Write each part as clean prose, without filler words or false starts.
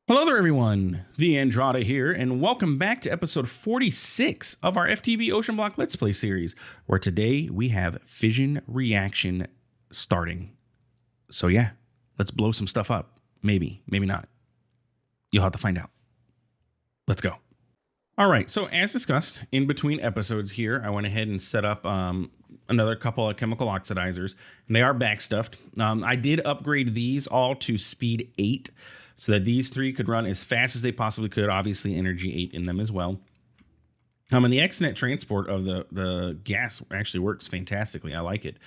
Hello there, everyone. TheAndrata here, and welcome back to episode 46 of our FTB OceanBlock Let's Play series, where today we have fission reaction starting. So yeah, let's blow some stuff up. Maybe, maybe not. You'll have to find out. Let's go. All right, so as discussed in between episodes here, I went ahead and set up another couple of chemical oxidizers, and they are backstuffed. I did upgrade these all to speed 8, so that these three could run as fast as they possibly could. Obviously, energy 8 in them as well. And the X-net transport of the gas actually works fantastically. I like it.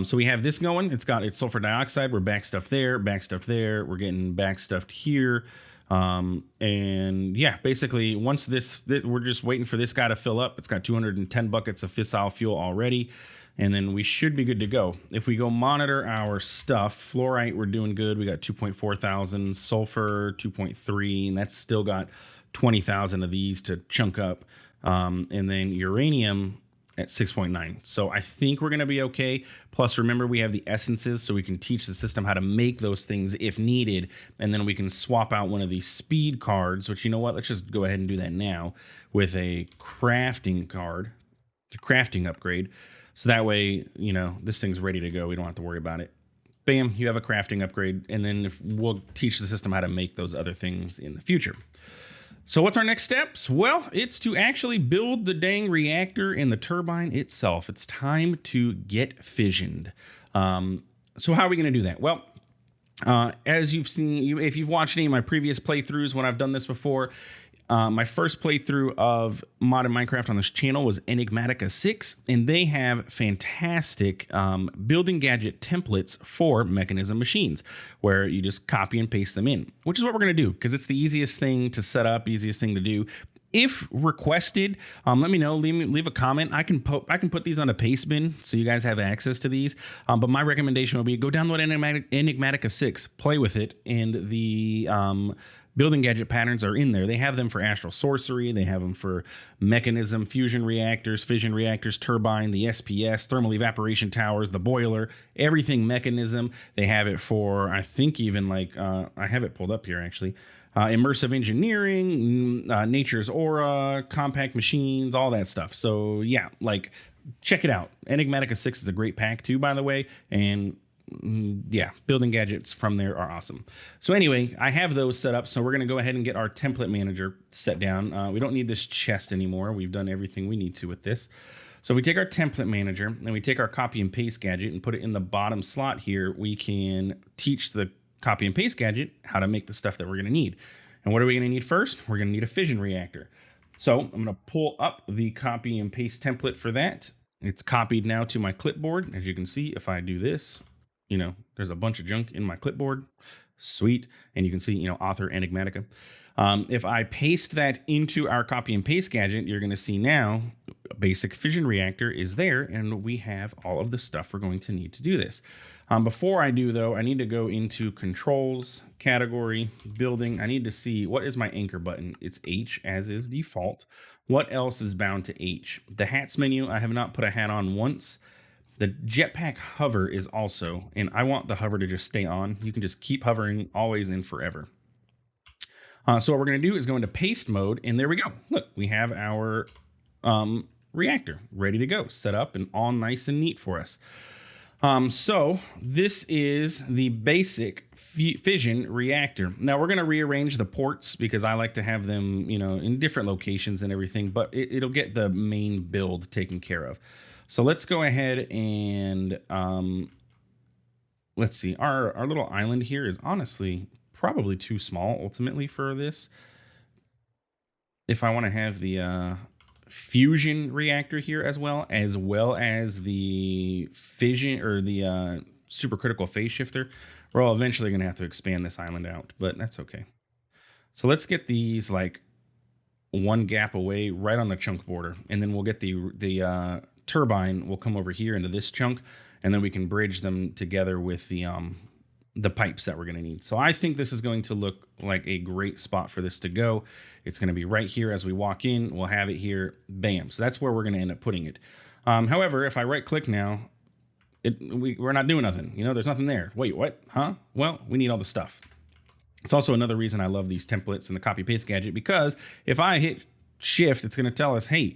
So we have this going. It's sulfur dioxide. We're backstuffed there, backstuffed there. We're getting backstuffed here. And yeah, basically once this, we're just waiting for this guy to fill up. It's got 210 buckets of fissile fuel already. And then we should be good to go. If we go monitor our stuff, fluorite, we're doing good. We got 2.4 thousand, sulfur 2.3, and that's still got 20,000 of these to chunk up. And then uranium at 6.9. So I think we're going to be okay. Plus, remember, we have the essences, so we can teach the system how to make those things if needed. And then we can swap out one of these speed cards, which, you know what, let's just go ahead and do that now with a crafting card, the crafting upgrade. So that way, you know, this thing's ready to go. We don't have to worry about it. Bam, you have a crafting upgrade. And then we'll teach the system how to make those other things in the future. So what's our next steps? Well, it's to actually build the dang reactor and the turbine itself. It's time to get fissioned. So how are we going to do that? Well, as you've seen, if you've watched any of my previous playthroughs when I've done this before, my first playthrough of modded Minecraft on this channel was Enigmatica 6, and they have fantastic building gadget templates for Mekanism machines, where you just copy and paste them in, which is what we're going to do, because it's the easiest thing to set up, easiest thing to do. If requested, let me know. Leave a comment. I can put these on a paste bin so you guys have access to these. But my recommendation would be go download Enigmatica 6, play with it, and the building gadget patterns are in there. They have them for astral sorcery. They have them for mechanism, fusion reactors, fission reactors, turbine, the SPS, thermal evaporation towers, the boiler, everything mechanism. They have it for, I think, even like, I have it pulled up here actually. Immersive engineering, nature's aura, compact machines, all that stuff. So yeah, like check it out. Enigmatica 6 is a great pack too, by the way. And yeah, building gadgets from there are awesome. So anyway, I have those set up. So we're going to go ahead and get our template manager set down. We don't need this chest anymore. We've done everything we need to with this. So we take our template manager and we take our copy and paste gadget and put it in the bottom slot here. We can teach the copy and paste gadget how to make the stuff that we're going to need. And what are we going to need first? We're going to need a fission reactor. So I'm going to pull up the copy and paste template for that. It's copied now to my clipboard. As you can see, if I do this, you know, there's a bunch of junk in my clipboard. Sweet. And you can see, you know, author Enigmatica. If I paste that into our copy and paste gadget, you're going to see now a basic fission reactor is there, and we have all of the stuff we're going to need to do this. Before I do, though, I need to go into controls, category, building. I need to see what is my anchor button. It's H, as is default. What else is bound to H? The hats menu, I have not put a hat on once. The jetpack hover is also, and I want the hover to just stay on. You can just keep hovering always and forever. So what we're going to do is go into paste mode, and there we go. Look, we have our reactor ready to go, set up and all nice and neat for us. So this is the basic fission reactor. Now we're going to rearrange the ports because I like to have them, you know, in different locations and everything, but it'll get the main build taken care of. So let's go ahead and let's see. Our little island here is honestly probably too small ultimately for this. If I want to have the fusion reactor here as well as the fission or the supercritical phase shifter, we're all eventually going to have to expand this island out, but that's okay. So let's get these like one gap away right on the chunk border, and then we'll get the turbine will come over here into this chunk, and then we can bridge them together with the pipes that we're going to need. So I think this is going to look like a great spot for this to go. It's going to be right here as we walk in. We'll have it here. Bam. So that's where we're going to end up putting it. However, if I right click now, we're not doing nothing. You know, there's nothing there. Wait, what? Huh? Well, we need all the stuff. It's also another reason I love these templates and the copy paste gadget, because if I hit shift, it's going to tell us, hey,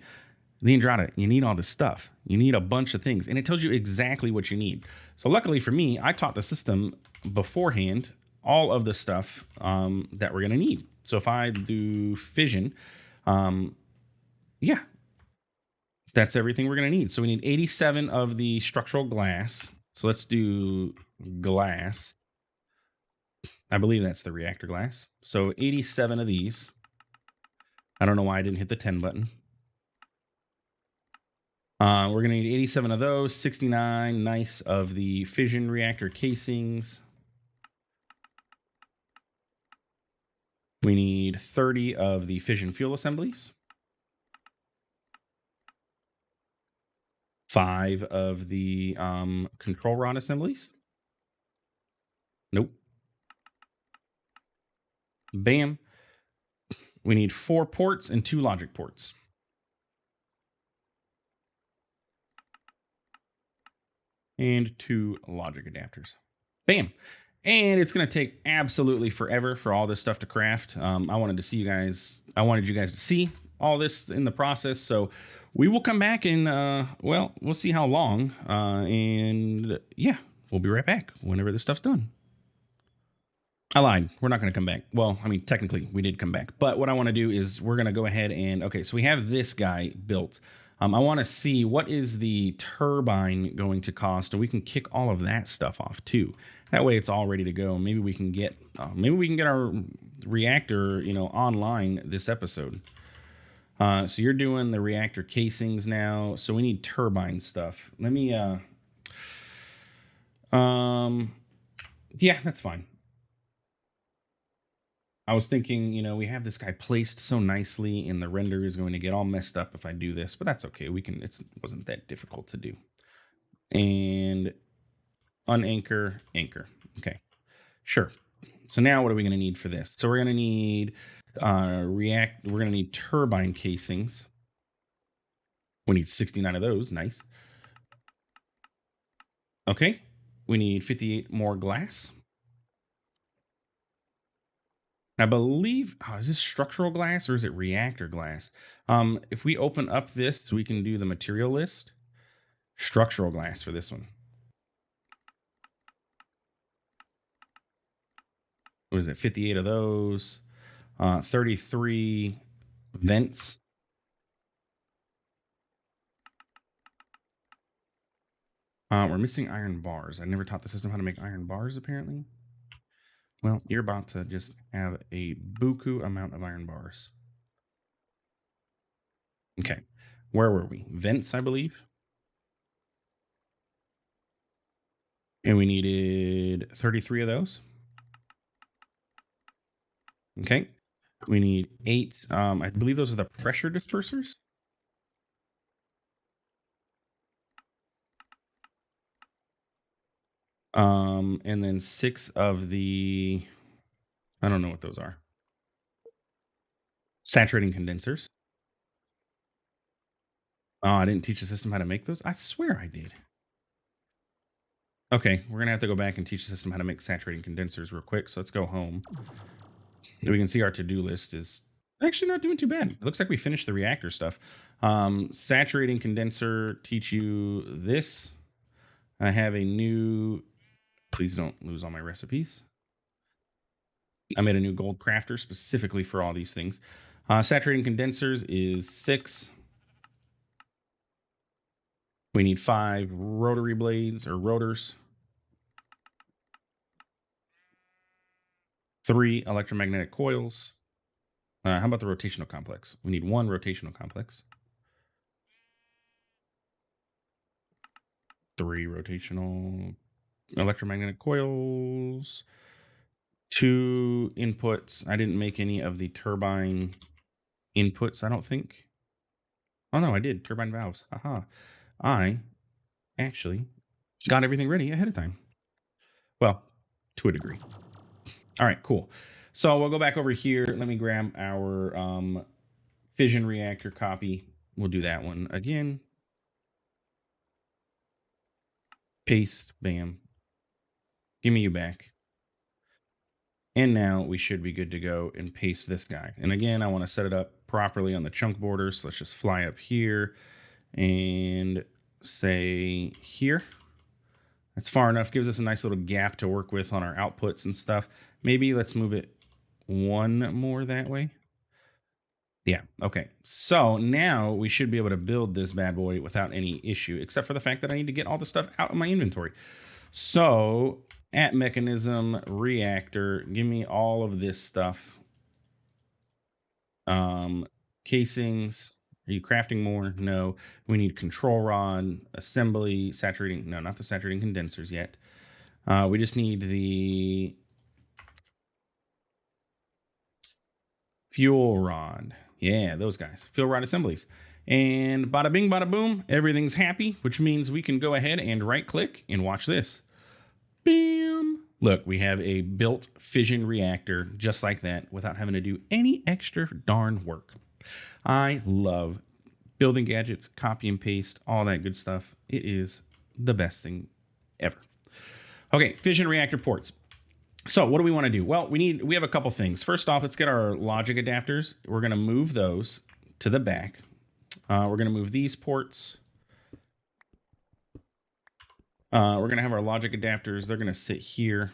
TheAndrata, you need all this stuff. You need a bunch of things. And it tells you exactly what you need. So luckily for me, I taught the system beforehand all of the stuff that we're going to need. So if I do fission, yeah, that's everything we're going to need. So we need 87 of the structural glass. So let's do glass. I believe that's the reactor glass. So 87 of these. I don't know why I didn't hit the 10 button. We're going to need 87 of those, 69 nice of the fission reactor casings. We need 30 of the fission fuel assemblies. 5 of the control rod assemblies. Nope. Bam. We need 4 ports and 2 logic ports. And 2 logic adapters. Bam. And it's going to take absolutely forever for all this stuff to craft. I wanted you guys to see all this in the process. So we will come back and, well, we'll see how long. And yeah, we'll be right back whenever this stuff's done. I lied. We're not going to come back. Well, I mean, technically we did come back, but what I want to do is we're going to go ahead and, okay, so we have this guy built. I want to see what is the turbine going to cost, and we can kick all of that stuff off too. That way it's all ready to go. Maybe we can get our reactor, online this episode. So you're doing the reactor casings now. So we need turbine stuff. Let me, yeah, that's fine. I was thinking, we have this guy placed so nicely, and the render is going to get all messed up if I do this, but that's okay. It wasn't that difficult to do. And unanchor, anchor. Okay, sure. So now what are we going to need for this? So we're going to need we're going to need turbine casings. We need 69 of those. Nice. Okay, we need 58 more glass. I believe, is this structural glass or is it reactor glass? If we open up this, we can do the material list. Structural glass for this one. What is it? 58 of those. 33 vents. We're missing iron bars. I never taught the system how to make iron bars, apparently. Well, you're about to just have a buku amount of iron bars. Okay. Where were we? Vents, I believe. And we needed 33 of those. Okay. We need 8. I believe those are the pressure dispersers. And then 6 of the, I don't know what those are. Saturating condensers. Oh, I didn't teach the system how to make those. I swear I did. Okay, we're gonna have to go back and teach the system how to make saturating condensers real quick. So let's go home. We can see our to-do list is actually not doing too bad. It looks like we finished the reactor stuff. Saturating condenser, teach you this. I have a new, please don't lose all my recipes. I made a new gold crafter specifically for all these things. Saturating condensers is 6. We need 5 rotary blades or rotors. 3 electromagnetic coils. How about the rotational complex? We need 1 rotational complex. 3 rotational electromagnetic coils. 2 inputs. I didn't make any of the turbine inputs, I don't think. Oh, no, I did. Turbine valves. Aha. I actually got everything ready ahead of time. Well, to a degree. All right, cool. So we'll go back over here. Let me grab our fission reactor copy. We'll do that one again. Paste, bam. Give me you back. And now we should be good to go and paste this guy. And again, I want to set it up properly on the chunk border. So let's just fly up here and say here. That's far enough. Gives us a nice little gap to work with on our outputs and stuff. Maybe let's move it one more that way. Yeah, okay. So now we should be able to build this bad boy without any issue, except for the fact that I need to get all the stuff out of my inventory. So at Mechanism Reactor, give me all of this stuff. Casings. Are you crafting more? No. We need control rod, assembly, saturating. No, not the saturating condensers yet. We just need the fuel rod. Yeah, those guys. Fuel rod assemblies. And bada bing, bada boom, everything's happy, which means we can go ahead and right click and watch this. Bam! Look, we have a built fission reactor just like that without having to do any extra darn work. I love building gadgets, copy and paste, all that good stuff. It is the best thing ever. Okay, fission reactor ports. So what do we want to do? Well, we have a couple things. First off, let's get our logic adapters. We're going to move those to the back. We're going to move these ports. We're going to have our logic adapters. They're going to sit here.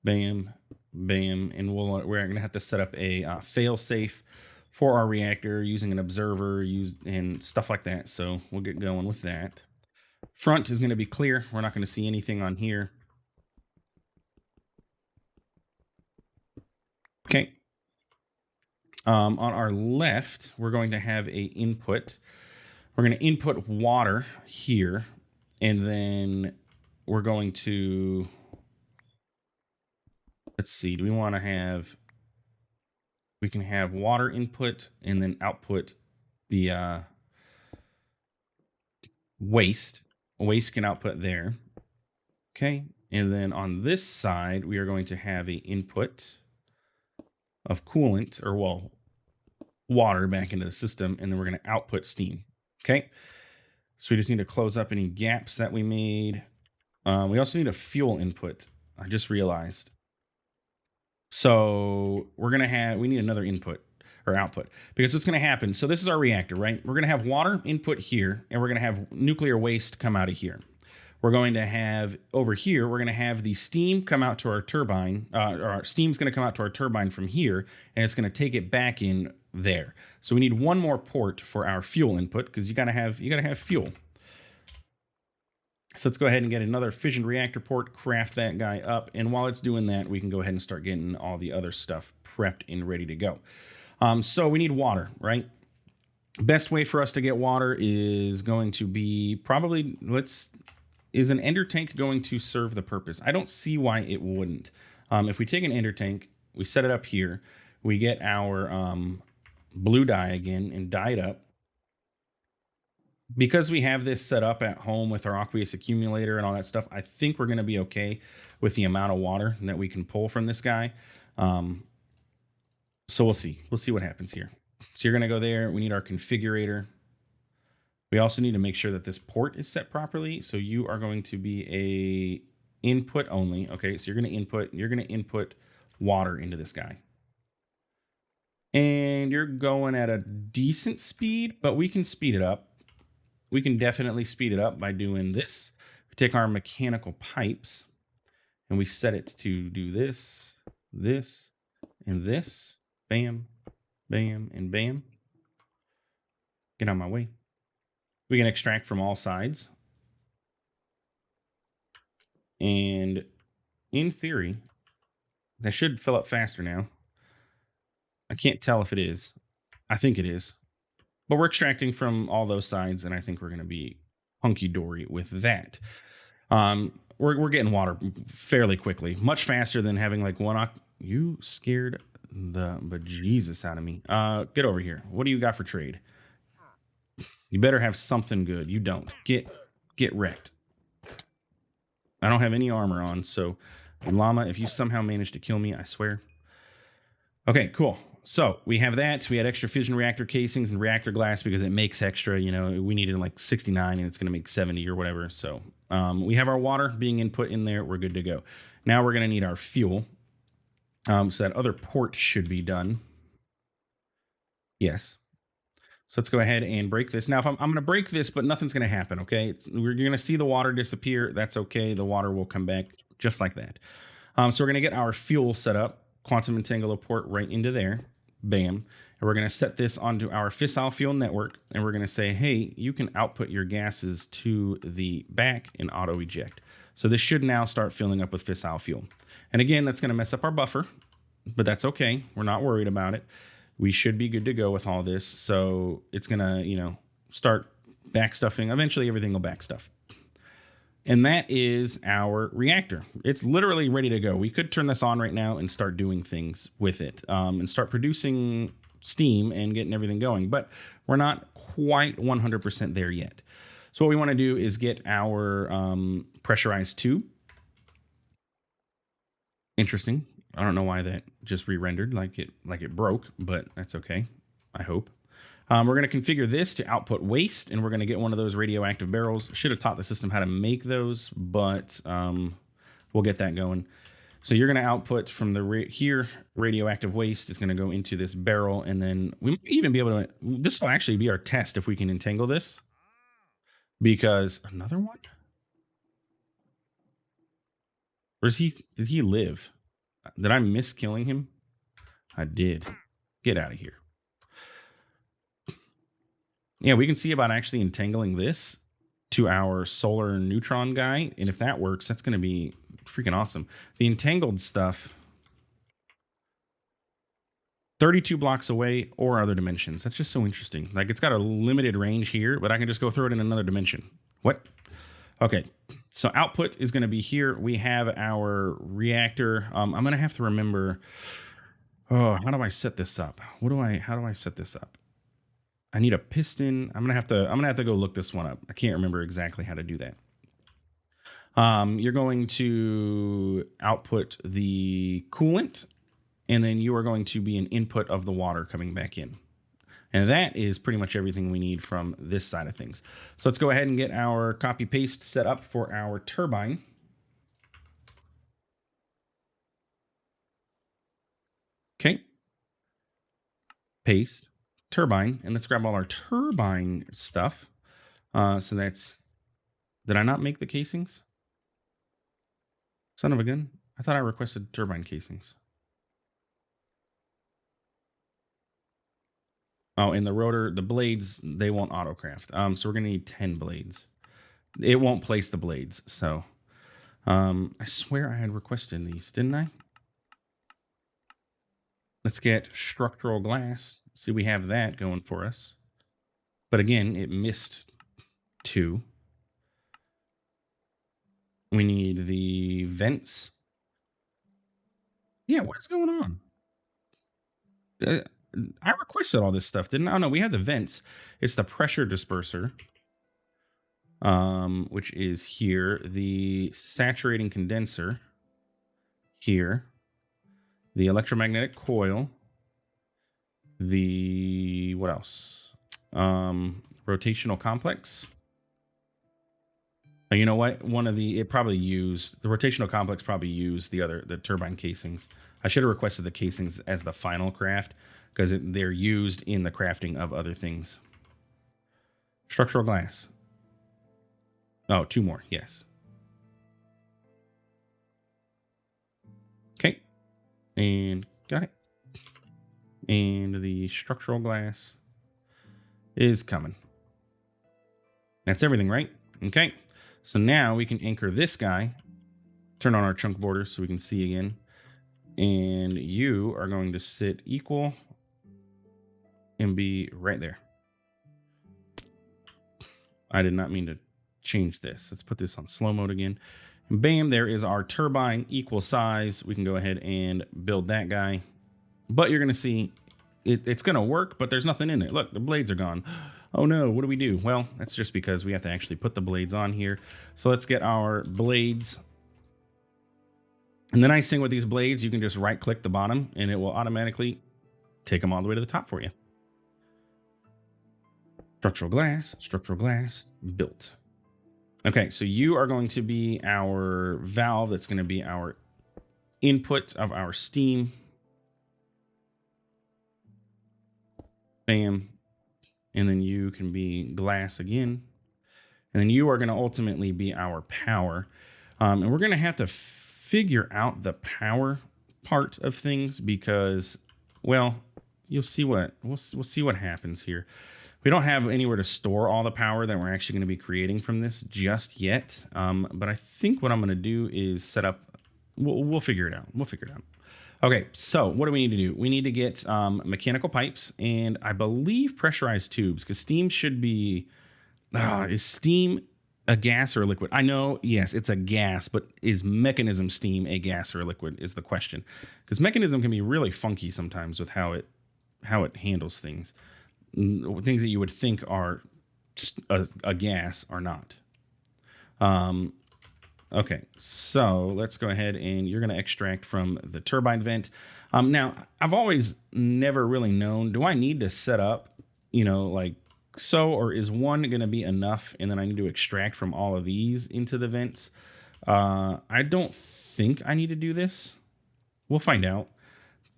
Bam, bam. And we're going to have to set up a fail safe for our reactor using an observer and stuff like that. So we'll get going with that. Front is going to be clear. We're not going to see anything on here. Okay. On our left, we're going to have a input. We're going to input water here, and then we're going to, let's see, do we want to have, we can have water input and then output the waste. Waste can output there. Okay. And then on this side, we are going to have a input of coolant, or well, water back into the system, and then we're going to output steam. Okay. So we just need to close up any gaps that we made. We also need a fuel input. I just realized. So we need another input or output, because what's going to happen. So this is our reactor, right? We're going to have water input here, and we're going to have nuclear waste come out of here. We're going to have over here, we're going to have the steam come out to our turbine, or our steam's going to come out to our turbine from here, and it's going to take it back in there. So we need one more port for our fuel input, because you gotta have fuel. So let's go ahead and get another fission reactor port, craft that guy up, and while it's doing that, we can go ahead and start getting all the other stuff prepped and ready to go. So we need water, right? Best way for us to get water is going to be probably, is an ender tank going to serve the purpose? I don't see why it wouldn't. If we take an ender tank, we set it up here, we get our blue dye again and dye it up. Because we have this set up at home with our aqueous accumulator and all that stuff, I think we're going to be okay with the amount of water that we can pull from this guy. So we'll see. We'll see what happens here. So you're going to go there. We need our configurator. We also need to make sure that this port is set properly. So you are going to be a input only. Okay, so you're going to input water into this guy. And you're going at a decent speed, but we can speed it up. We can definitely speed it up by doing this. We take our mechanical pipes and we set it to do this, this, and this. Bam, bam, and bam. Get out of my way. We can extract from all sides. And in theory, that should fill up faster now. I can't tell if it is. I think it is. But we're extracting from all those sides, and I think we're going to be hunky-dory with that. We're getting water fairly quickly. Much faster than having like one... You scared the bejesus out of me. Get over here. What do you got for trade? You better have something good. You don't. Get wrecked. I don't have any armor on, so llama, if you somehow manage to kill me, I swear. Okay, cool. So we have that. We had extra fission reactor casings and reactor glass because it makes extra. You know, we needed like 69 and it's going to make 70 or whatever. So we have our water being input in there. We're good to go. Now we're going to need our fuel. So that other port should be done. Yes. So let's go ahead and break this. Now, if I'm going to break this, but nothing's going to happen, okay? You're going to see the water disappear. That's okay. The water will come back just like that. So we're going to get our fuel set up, quantum entangle port right into there. Bam. And we're going to set this onto our fissile fuel network. And we're going to say, hey, you can output your gases to the back and auto eject. So this should now start filling up with fissile fuel. And again, that's going to mess up our buffer, but that's okay. We're not worried about it. We should be good to go with all this. So it's going to, start backstuffing. Eventually, everything will backstuff. And that is our reactor. It's literally ready to go. We could turn this on right now and start doing things with it and start producing steam and getting everything going. But we're not quite 100% there yet. So what we want to do is get our pressurized tube. Interesting. I don't know why that just re-rendered like it broke, but that's okay, I hope. We're going to configure this to output waste, and we're going to get one of those radioactive barrels. Should have taught the system how to make those, but we'll get that going. So you're going to output from the here radioactive waste is going to go into this barrel, and then we might even be able to. This will actually be our test if we can entangle this. Because another one. Or did he live? Did I miss killing him? I did. Get out of here. Yeah, we can see about actually entangling this to our solar neutron guy. And if that works, that's going to be freaking awesome. The entangled stuff, 32 blocks away or other dimensions. That's just so interesting. Like, it's got a limited range here, but I can just go throw it in another dimension. What? Okay, so output is going to be here. We have our reactor. I'm going to have to remember. Oh, how do I set this up? How do I set this up? I need a piston. I'm gonna have to go look this one up. I can't remember exactly how to do that. You're going to output the coolant, and then you are going to be an input of the water coming back in. And that is pretty much everything we need from this side of things. So let's go ahead and get our copy paste set up for our turbine. Okay. Paste. Turbine, and let's grab all our turbine stuff. So that's, did I not make the casings? Son of a gun. I thought I requested turbine casings. Oh, and the rotor, the blades, they won't autocraft. So we're gonna need 10 blades. It won't place the blades. So I swear I had requested these, didn't I? Let's get structural glass. See, we have that going for us. But again, it missed 2. We need the vents. Yeah, what is going on? I requested all this stuff, didn't I? Oh, no, we have the vents. It's the pressure disperser, which is here. The saturating condenser here. The electromagnetic coil. The, what else? Rotational complex. You know what? The rotational complex probably used the turbine casings. I should have requested the casings as the final craft because they're used in the crafting of other things. Structural glass. Oh, 2 more. Yes. Okay. And got it. And the structural glass is coming. That's everything, right? Okay. So now we can anchor this guy, turn on our chunk border so we can see again. And you are going to sit equal and be right there. I did not mean to change this. Let's put this on slow mode again. And bam, there is our turbine, equal size. We can go ahead and build that guy. But you're going to see it's going to work, but there's nothing in it. Look, the blades are gone. Oh no, what do we do? Well, that's just because we have to actually put the blades on here. So let's get our blades. And the nice thing with these blades, you can just right click the bottom and it will automatically take them all the way to the top for you. Structural glass, built. Okay, so you are going to be our valve that's going to be our input of our steam. Bam. And then you can be glass again. And then you are going to ultimately be our power. And we're going to have to figure out the power part of things because, well, you'll see what we'll see what happens here. We don't have anywhere to store all the power that we're actually going to be creating from this just yet. But I think what I'm going to do is set up. We'll figure it out. We'll figure it out. Okay, so what do we need to do? We need to get mechanical pipes and I believe pressurized tubes because steam should be. Is steam a gas or a liquid? I know, yes, it's a gas, but is mechanism steam a gas or a liquid is the question. Because mechanism can be really funky sometimes with how it handles things. Things that you would think are a gas are not. Okay, so let's go ahead and you're going to extract from the turbine vent. Now, I've always never really known, do I need to set up, like so, or is one going to be enough and then I need to extract from all of these into the vents? I don't think I need to do this. We'll find out.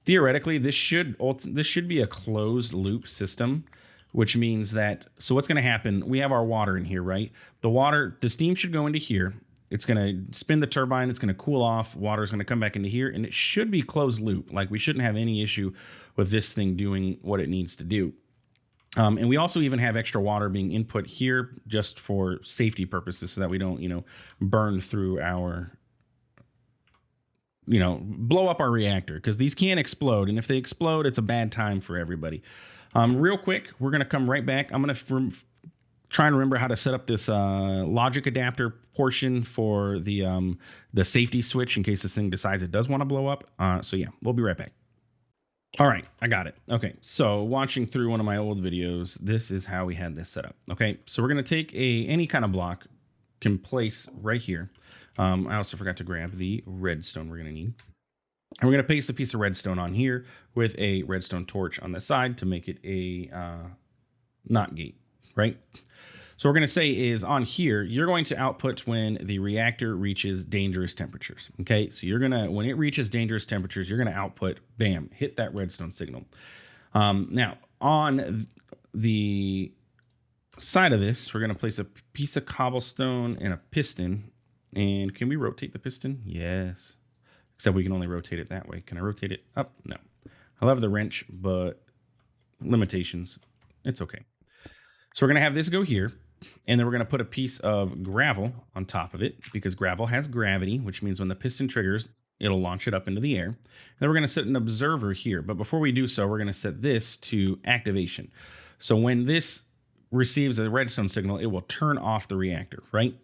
Theoretically, this should be a closed loop system, which means that, so what's going to happen, we have our water in here, right? The steam should go into here. It's going to spin the turbine. It's going to cool off. Water is going to come back into here, and it should be closed loop. Like, we shouldn't have any issue with this thing doing what it needs to do. And we also even have extra water being input here just for safety purposes so that we don't, burn through our, blow up our reactor because these can explode. And if they explode, it's a bad time for everybody. Real quick, we're going to come right back. I'm going to try and remember how to set up this logic adapter portion for the safety switch in case this thing decides it does want to blow up. So yeah, we'll be right back. All right, I got it. Okay, so watching through one of my old videos, this is how we had this set up. Okay, so we're going to take any kind of block, can place right here. I also forgot to grab the redstone we're going to need. And we're going to paste a piece of redstone on here with a redstone torch on the side to make it a NOT gate, right? So what we're going to say is on here, you're going to output when the reactor reaches dangerous temperatures. Okay, so you're going to, when it reaches dangerous temperatures, you're going to output, bam, hit that redstone signal. Now, on the side of this, we're going to place a piece of cobblestone and a piston. And can we rotate the piston? Yes. Except we can only rotate it that way. Can I rotate it up? No. I love the wrench, but limitations. It's okay. So we're going to have this go here. And then we're going to put a piece of gravel on top of it because gravel has gravity, which means when the piston triggers, it'll launch it up into the air. And then we're going to set an observer here. But before we do so, we're going to set this to activation. So when this receives a redstone signal, it will turn off the reactor, right?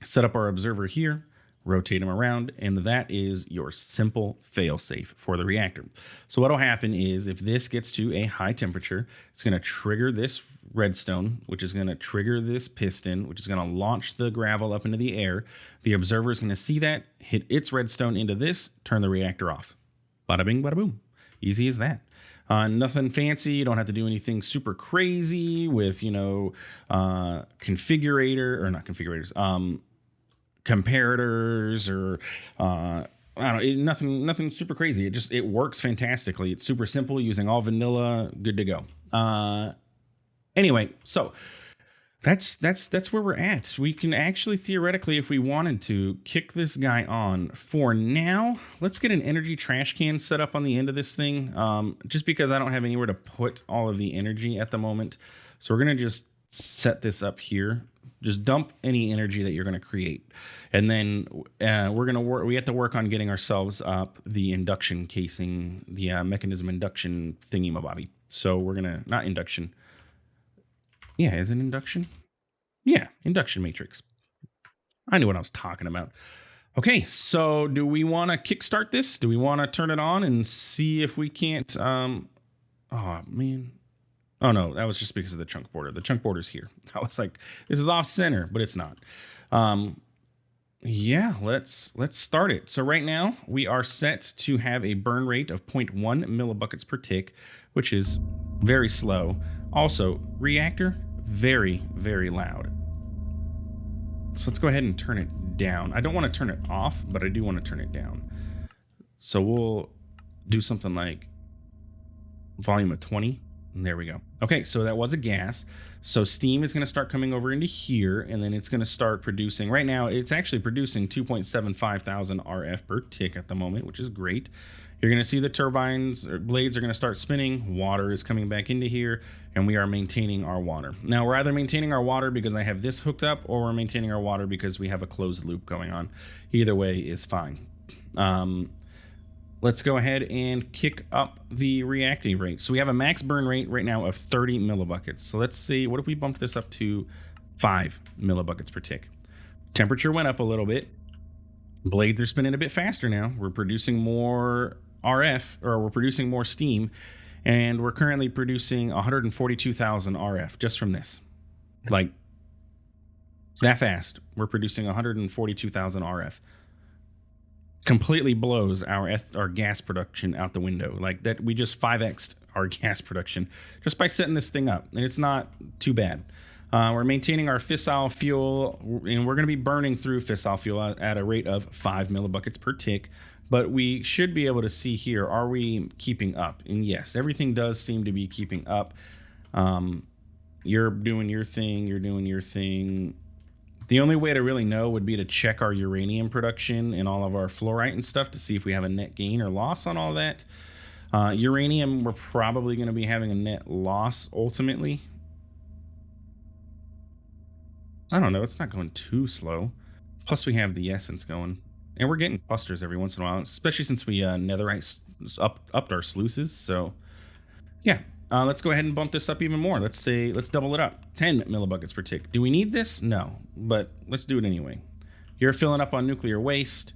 Set up our observer here, rotate them around, and that is your simple fail-safe for the reactor. So what will happen is if this gets to a high temperature, it's going to trigger this redstone, which is going to trigger this piston, which is going to launch the gravel up into the air. The observer is going to see that, hit its redstone into this, turn the reactor off. Bada bing, bada boom. Easy as that. Nothing fancy. You don't have to do anything super crazy with, configurator, or not configurators, comparators, or I don't know, nothing super crazy. It works fantastically. It's super simple, using all vanilla, good to go. Anyway, so that's where we're at. We can actually theoretically, if we wanted to, kick this guy on. For now, let's get an energy trash can set up on the end of this thing, just because I don't have anywhere to put all of the energy at the moment. So we're going to just set this up here. Just dump any energy that you're going to create. And then we have to work on getting ourselves up the induction casing, the mechanism induction thingy-mabobby. So we're going to, not induction. Yeah, is it induction? Yeah, induction matrix. I knew what I was talking about. Okay, so do we want to kickstart this? Do we want to turn it on and see if we can't... oh, man. Oh, no, that was just because of the chunk border. The chunk border's here. I was like, this is off center, but it's not. Yeah, let's start it. So right now, we are set to have a burn rate of 0.1 millibuckets per tick, which is very slow. Also, reactor, very, very loud. So let's go ahead and turn it down. I don't want to turn it off, but I do want to turn it down. So we'll do something like volume of 20. And there we go. Okay, so that was a gas. So steam is going to start coming over into here, and then it's going to start producing. Right now, it's actually producing 2.75 thousand RF per tick at the moment, which is great. You're going to see the turbines or blades are going to start spinning. Water is coming back into here, and we are maintaining our water. Now, we're either maintaining our water because I have this hooked up, or we're maintaining our water because we have a closed loop going on. Either way is fine. Let's go ahead and kick up the reacting rate. So we have a max burn rate right now of 30 millibuckets. So let's see, what if we bumped this up to 5 millibuckets per tick? Temperature went up a little bit. Blades are spinning a bit faster now. We're producing more RF, or we're producing more steam, and we're currently producing 142,000 RF just from this. Like, that fast. We're producing 142,000 RF. Completely blows our gas production out the window. Like that, we just 5x'd our gas production just by setting this thing up, and it's not too bad. We're maintaining our fissile fuel, and we're going to be burning through fissile fuel at a rate of 5 millibuckets per tick. But we should be able to see here, are we keeping up? And yes, everything does seem to be keeping up. You're doing your thing. You're doing your thing. The only way to really know would be to check our uranium production and all of our fluorite and stuff to see if we have a net gain or loss on all that. Uranium, we're probably going to be having a net loss ultimately. I don't know. It's not going too slow. Plus, we have the essence going. And we're getting clusters every once in a while, especially since we netherite upped our sluices. So, yeah. Let's go ahead and bump this up even more. Let's double it up. 10 millibuckets per tick. Do we need this? No, but let's do it anyway. You're filling up on nuclear waste.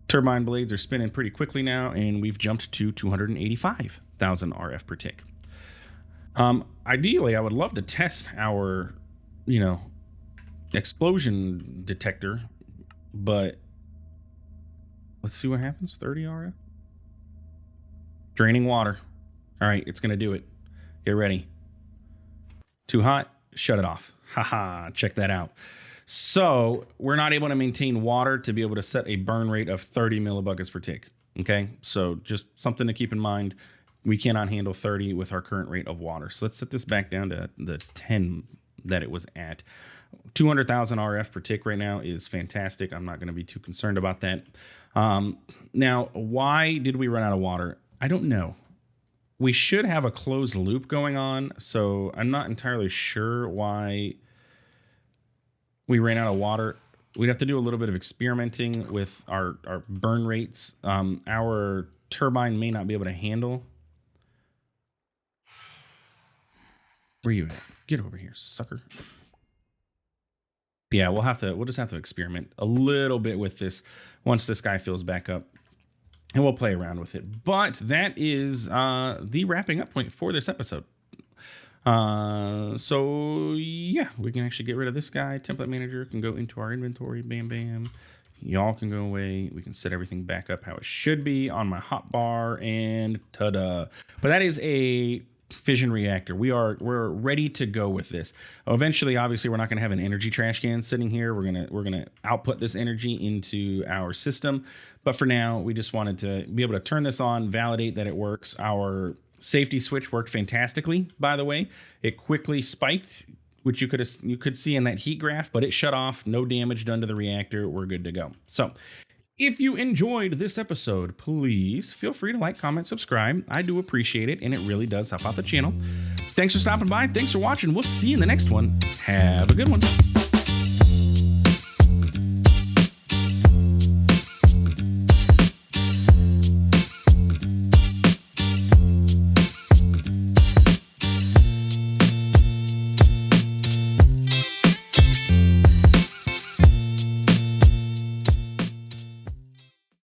Turbine blades are spinning pretty quickly now, and we've jumped to 285,000 RF per tick. Ideally, I would love to test our, explosion detector, but let's see what happens. 30 RF. Draining water. All right, it's going to do it. Get ready. Too hot? Shut it off. Haha, check that out. So we're not able to maintain water to be able to set a burn rate of 30 millibuckets per tick. Okay, so just something to keep in mind. We cannot handle 30 with our current rate of water. So let's set this back down to the 10 that it was at. 200,000 RF per tick right now is fantastic. I'm not going to be too concerned about that. Now, why did we run out of water? I don't know. We should have a closed loop going on, so I'm not entirely sure why we ran out of water. We'd have to do a little bit of experimenting with our burn rates. Our turbine may not be able to handle. Where you at? Get over here, sucker. Yeah, we'll just have to experiment a little bit with this once this guy fills back up. And we'll play around with it. But that is the wrapping up point for this episode. So, yeah, we can actually get rid of this guy. Template manager can go into our inventory. Bam, bam. Y'all can go away. We can set everything back up how it should be on my hotbar. And ta-da. But that is a fission reactor. We're ready to go with this. Eventually, obviously, we're not going to have an energy trash can sitting here. We're gonna output this energy into our system. But for now, we just wanted to be able to turn this on, validate that it works. Our safety switch worked fantastically, by the way. It quickly spiked, which you could see in that heat graph, but it shut off. No damage done to the reactor. We're good to go. So if you enjoyed this episode, please feel free to like, comment, subscribe. I do appreciate it, and it really does help out the channel. Thanks for stopping by. Thanks for watching. We'll see you in the next one. Have a good one.